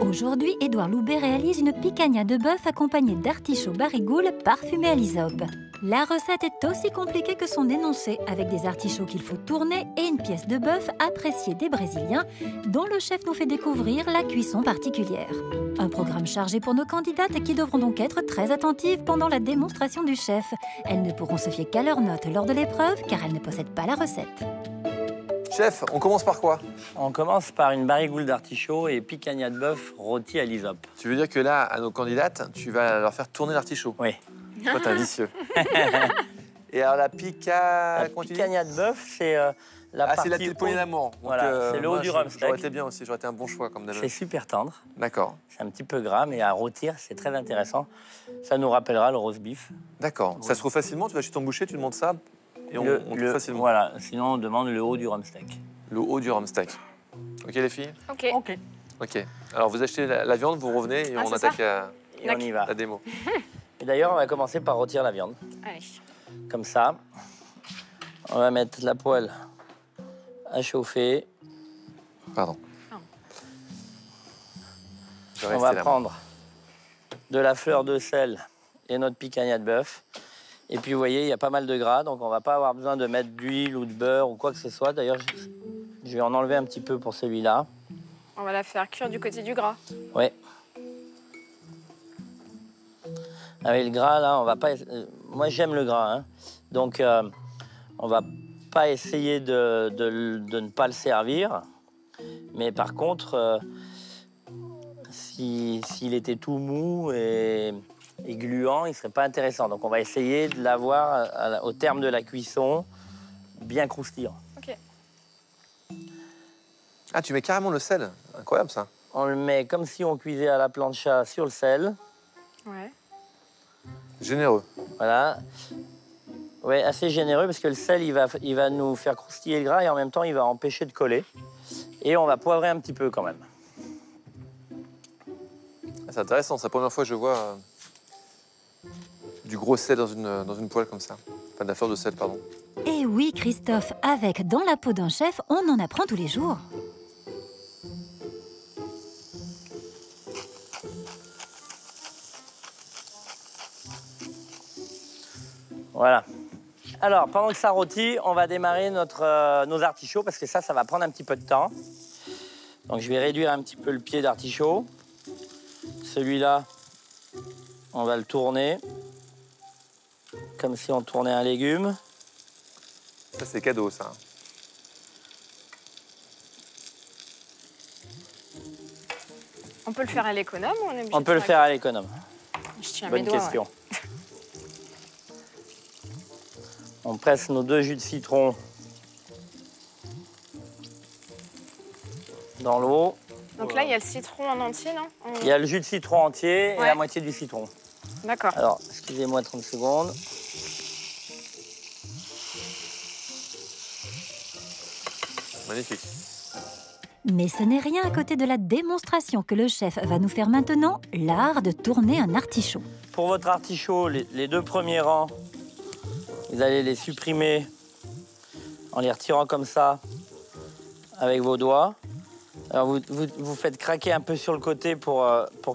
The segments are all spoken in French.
Aujourd'hui, Édouard Loubet réalise une picanha de bœuf accompagnée d'artichauts barigoules parfumés à l'hysope. La recette est aussi compliquée que son énoncé, avec des artichauts qu'il faut tourner et une pièce de bœuf appréciée des Brésiliens, dont le chef nous fait découvrir la cuisson particulière. Un programme chargé pour nos candidates qui devront donc être très attentives pendant la démonstration du chef. Elles ne pourront se fier qu'à leurs notes lors de l'épreuve, car elles ne possèdent pas la recette. Chef, on commence par quoi? On commence par une barigoule d'artichaut et picanha de bœuf rôti à l'hysope. Tu veux dire que là, à nos candidates, tu vas leur faire tourner l'artichaut? Oui. Toi, t'es un vicieux. Et alors la picanha de bœuf, c'est la partie... c'est la poignée d'amour. Voilà, c'est le haut du rumsteak. J'aurais été bien aussi, j'aurais été un bon choix comme d'habitude. C'est super tendre. D'accord. C'est un petit peu gras, mais à rôtir, c'est très intéressant. Ça nous rappellera le roast beef. D'accord. Ça se trouve facilement, tu vas chez ton boucher, tu demandes ça et on trouve facilement. Voilà, sinon on demande le haut du rumsteak. Le haut du rumsteak. Ok les filles? Ok. Ok. Alors vous achetez la viande, vous revenez et on attaque Et on y va. la démo. Et d'ailleurs, on va commencer par rôtir la viande. Allez. Comme ça. On va mettre la poêle à chauffer. Pardon. On va prendre de la fleur de sel et notre picanha de bœuf. Et puis, vous voyez, il y a pas mal de gras, donc on va pas avoir besoin de mettre d'huile ou de beurre ou quoi que ce soit. D'ailleurs, je vais en enlever un petit peu pour celui-là. On va la faire cuire du côté du gras. Ouais. Avec le gras, là, on va pas... Moi, j'aime le gras, hein. Donc, on va pas essayer de ne pas le servir. Mais par contre, s'il était tout mou et gluant, il serait pas intéressant. Donc, on va essayer de l'avoir au terme de la cuisson bien croustillant. Ok. Ah, tu mets carrément le sel. Incroyable, ça. On le met comme si on cuisait à la plancha sur le sel. Ouais. Généreux. Voilà. Ouais, assez généreux parce que le sel, il va nous faire croustiller le gras et en même temps, il va empêcher de coller. Et on va poivrer un petit peu quand même. C'est intéressant, c'est la première fois que je vois du gros sel dans une poêle comme ça. Enfin, de la fleur de sel, pardon. Et oui, Christophe, avec Dans la peau d'un chef, on en apprend tous les jours. Voilà. Alors, pendant que ça rôtit, on va démarrer nos artichauts parce que ça va prendre un petit peu de temps. Donc, je vais réduire un petit peu le pied d'artichaut. Celui-là, on va le tourner comme si on tournait un légume. Ça, c'est cadeau, ça. On peut le faire à l'économe ou on est obligé On peut le faire à l'économe. Je tiens Bonne mes doigts, question. ouais. On presse nos 2 jus de citron dans l'eau. Donc là, il y a le citron en entier, non? Il y a le jus de citron entier et la moitié du citron. D'accord. Alors, excusez-moi 30 secondes. Magnifique. Mais ce n'est rien à côté de la démonstration que le chef va nous faire maintenant, l'art de tourner un artichaut. Pour votre artichaut, les 2 premiers rangs, vous allez les supprimer en les retirant comme ça avec vos doigts. Alors vous faites craquer un peu sur le côté pour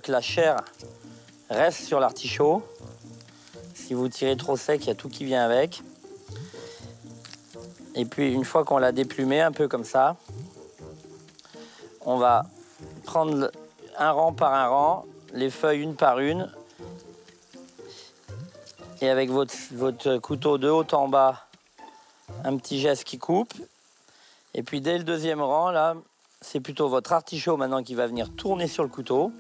que la chair reste sur l'artichaut. Si vous tirez trop sec, il y a tout qui vient avec. Et puis une fois qu'on l'a déplumé un peu comme ça, on va prendre un rang par un rang, les feuilles une par une. Et avec votre couteau de haut en bas, un petit geste qui coupe. Et puis dès le 2e rang, là, c'est plutôt votre artichaut maintenant qui va venir tourner sur le couteau.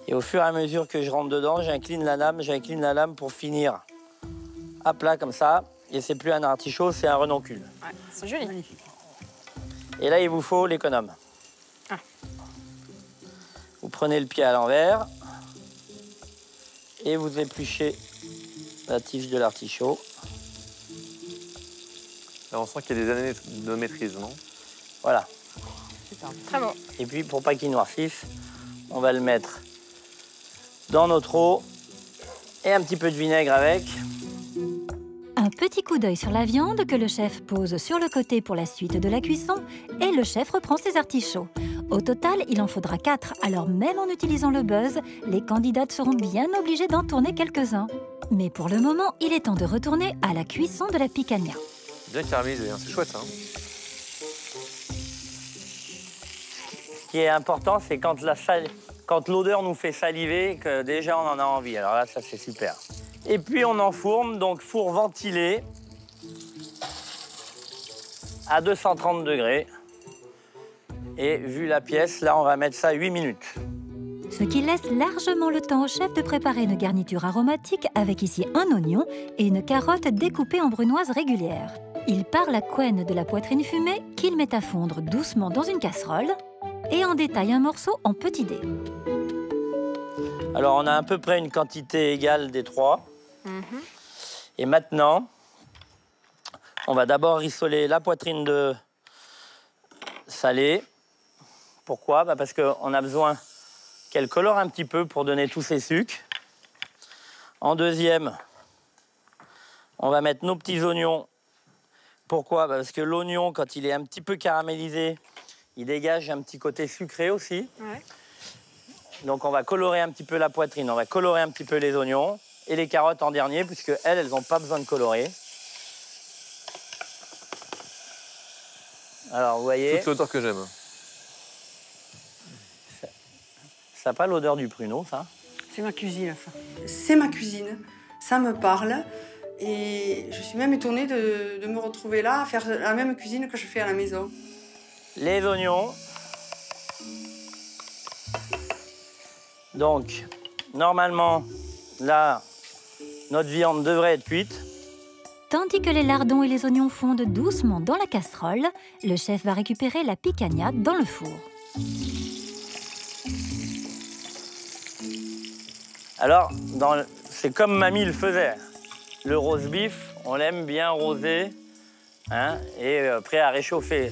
Et au fur et à mesure que je rentre dedans, j'incline la lame pour finir à plat comme ça. Et c'est plus un artichaut, c'est un renoncule. Ouais, c'est joli. Et là, il vous faut l'économe. Ah. Vous prenez le pied à l'envers et vous épluchez la tige de l'artichaut. Là, on sent qu'il y a des années de maîtrise, non? Voilà. Très bon. Et puis, pour pas qu'il noircisse, on va le mettre dans notre eau et un petit peu de vinaigre avec. Un petit coup d'œil sur la viande que le chef pose sur le côté pour la suite de la cuisson et le chef reprend ses artichauts. Au total, il en faudra 4, alors même en utilisant le buzz, les candidates seront bien obligées d'en tourner quelques-uns. Mais pour le moment, il est temps de retourner à la cuisson de la picanha. Bien caramélisé, hein. C'est chouette ça. Hein. Ce qui est important, c'est quand l'odeur nous fait saliver, que déjà on en a envie. Alors là, ça c'est super. Et puis on enfourne, donc four ventilé à 230 degrés. Et vu la pièce, là on va mettre ça 8 minutes. Ce qui laisse largement le temps au chef de préparer une garniture aromatique avec ici un oignon et une carotte découpée en brunoise régulière. Il part la couenne de la poitrine fumée qu'il met à fondre doucement dans une casserole et en détaille un morceau en petits dés. Alors on a à peu près une quantité égale des trois. Et maintenant, on va d'abord rissoler la poitrine de salée. Pourquoi? Parce qu'on a besoin qu'elle colore un petit peu pour donner tous ses sucres. En deuxième, on va mettre nos petits oignons. Pourquoi? Parce que l'oignon, quand il est un petit peu caramélisé, il dégage un petit côté sucré aussi. Ouais. Donc on va colorer un petit peu la poitrine, on va colorer un petit peu les oignons et les carottes en dernier, puisque elles n'ont pas besoin de colorer. Alors vous voyez... Toute l'odeur que j'aime. Ça n'a pas l'odeur du pruneau, ça? C'est ma cuisine, ça. C'est ma cuisine, ça me parle. Et je suis même étonnée de me retrouver là à faire la même cuisine que je fais à la maison. Les oignons. Donc, normalement, là, notre viande devrait être cuite. Tandis que les lardons et les oignons fondent doucement dans la casserole, le chef va récupérer la picanha dans le four. Alors, c'est comme mamie le faisait. Le roast beef, on l'aime bien rosé, hein, et prêt à réchauffer.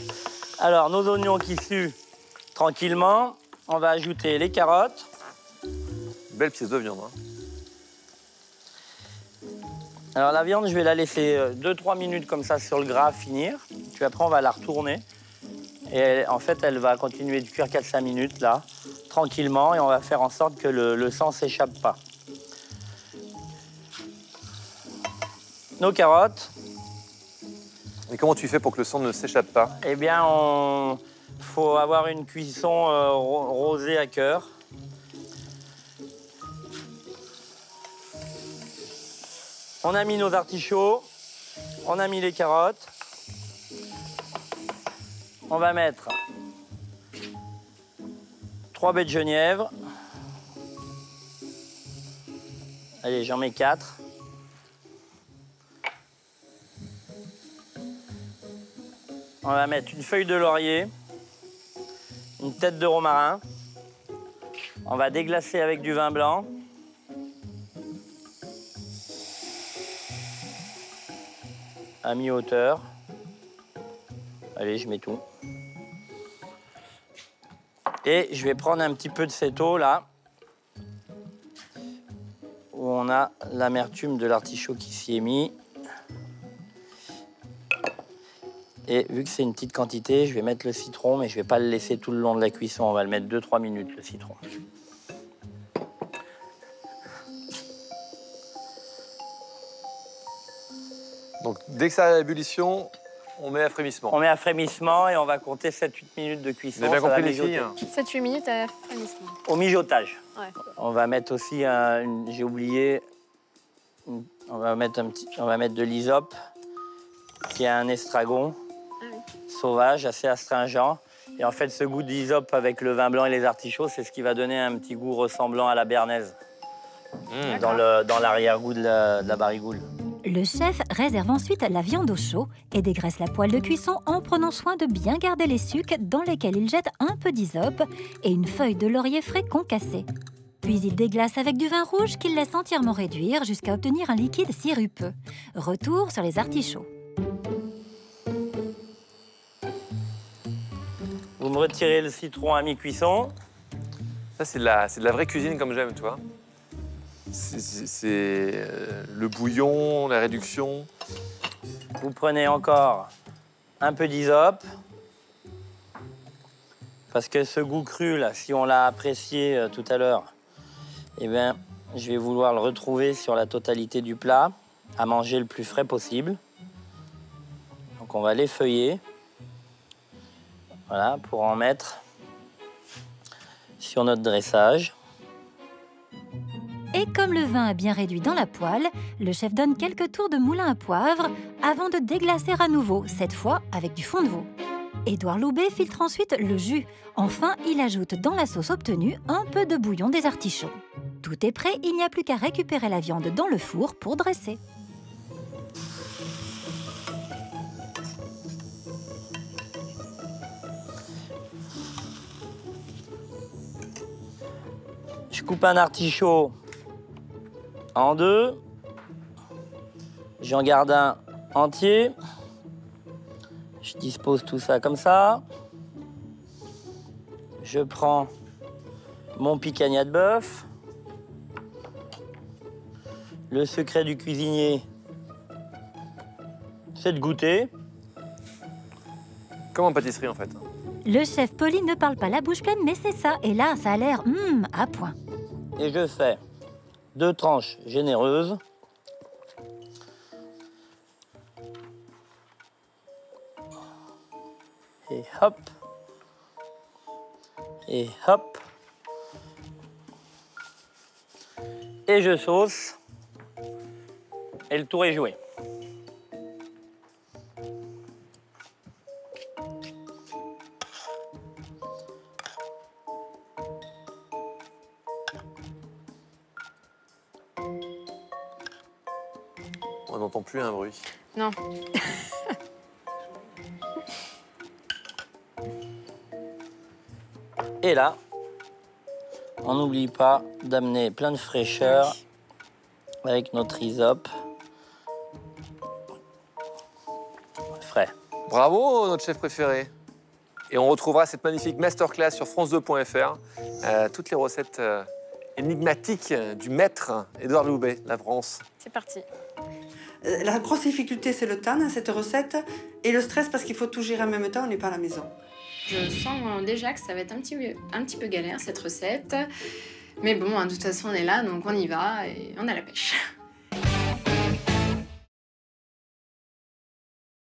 Alors, nos oignons qui suent tranquillement, on va ajouter les carottes. Belle pièce de viande. Hein. Alors, la viande, je vais la laisser 2-3 minutes comme ça sur le gras finir. Puis après, on va la retourner. Et en fait, elle va continuer de cuire 4-5 minutes, là, tranquillement. Et on va faire en sorte que le sang ne s'échappe pas. Nos carottes. Et comment tu fais pour que le sang ne s'échappe pas? Eh bien, faut avoir une cuisson rosée à cœur. On a mis nos artichauts, on a mis les carottes. On va mettre 3 baies de genièvre. Allez, j'en mets 4. On va mettre une feuille de laurier, une tête de romarin. On va déglacer avec du vin blanc. À mi-hauteur. Allez, je mets tout. Et je vais prendre un petit peu de cette eau là, où on a l'amertume de l'artichaut qui s'y est mis. Et vu que c'est une petite quantité, je vais mettre le citron, mais je ne vais pas le laisser tout le long de la cuisson. On va le mettre 2-3 minutes, le citron. Donc, dès que ça a l'ébullition, on met à frémissement. On met à frémissement et on va compter 7-8 minutes de cuisson. Vous avez bien Ça va compris, les filles? mijoter. 7-8 minutes à frémissement. Au mijotage. Ouais. On va mettre aussi, j'ai oublié, on va mettre de l'hysope, qui est un estragon sauvage, assez astringent. Et en fait, ce goût d'hysope avec le vin blanc et les artichauts, c'est ce qui va donner un petit goût ressemblant à la béarnaise dans l'arrière-goût de la barigoule. Le chef réserve ensuite la viande au chaud et dégraisse la poêle de cuisson en prenant soin de bien garder les sucs dans lesquels il jette un peu d'hysope et une feuille de laurier frais concassé. Puis il déglace avec du vin rouge qu'il laisse entièrement réduire jusqu'à obtenir un liquide sirupeux. Retour sur les artichauts. Vous me retirez le citron à mi-cuisson. Ça, c'est de la vraie cuisine comme j'aime, tu vois. C'est le bouillon, la réduction. Vous prenez encore un peu d'hysope. Parce que ce goût cru, là, si on l'a apprécié tout à l'heure, eh bien, je vais vouloir le retrouver sur la totalité du plat, à manger le plus frais possible. Donc on va l'effeuiller, voilà, pour en mettre sur notre dressage. Et comme le vin a bien réduit dans la poêle, le chef donne quelques tours de moulin à poivre avant de déglacer à nouveau, cette fois avec du fond de veau. Édouard Loubet filtre ensuite le jus. Enfin, il ajoute dans la sauce obtenue un peu de bouillon des artichauts. Tout est prêt, il n'y a plus qu'à récupérer la viande dans le four pour dresser. Je coupe un artichaut en deux. J'en garde un entier. Je dispose tout ça comme ça. Je prends mon picanha de bœuf. Le secret du cuisinier, c'est de goûter. Comme en pâtisserie, en fait. Le chef Poli ne parle pas la bouche pleine, mais c'est ça. Et là, ça a l'air à point. Et je fais 2 tranches généreuses. Et hop. Et hop. Et je sauce. Et le tour est joué. On n'entend plus un bruit. Non. Et là, on n'oublie pas d'amener plein de fraîcheur avec notre rhizope frais. Bravo, notre chef préféré. Et on retrouvera cette magnifique masterclass sur france2.fr. Toutes les recettes énigmatiques du maître Édouard Loubet, la France. C'est parti. La grosse difficulté, c'est le temps dans cette recette et le stress parce qu'il faut tout gérer en même temps, on n'est pas à la maison. Je sens déjà que ça va être un petit peu galère cette recette. Mais bon, de toute façon, on est là, donc on y va et on a la pêche.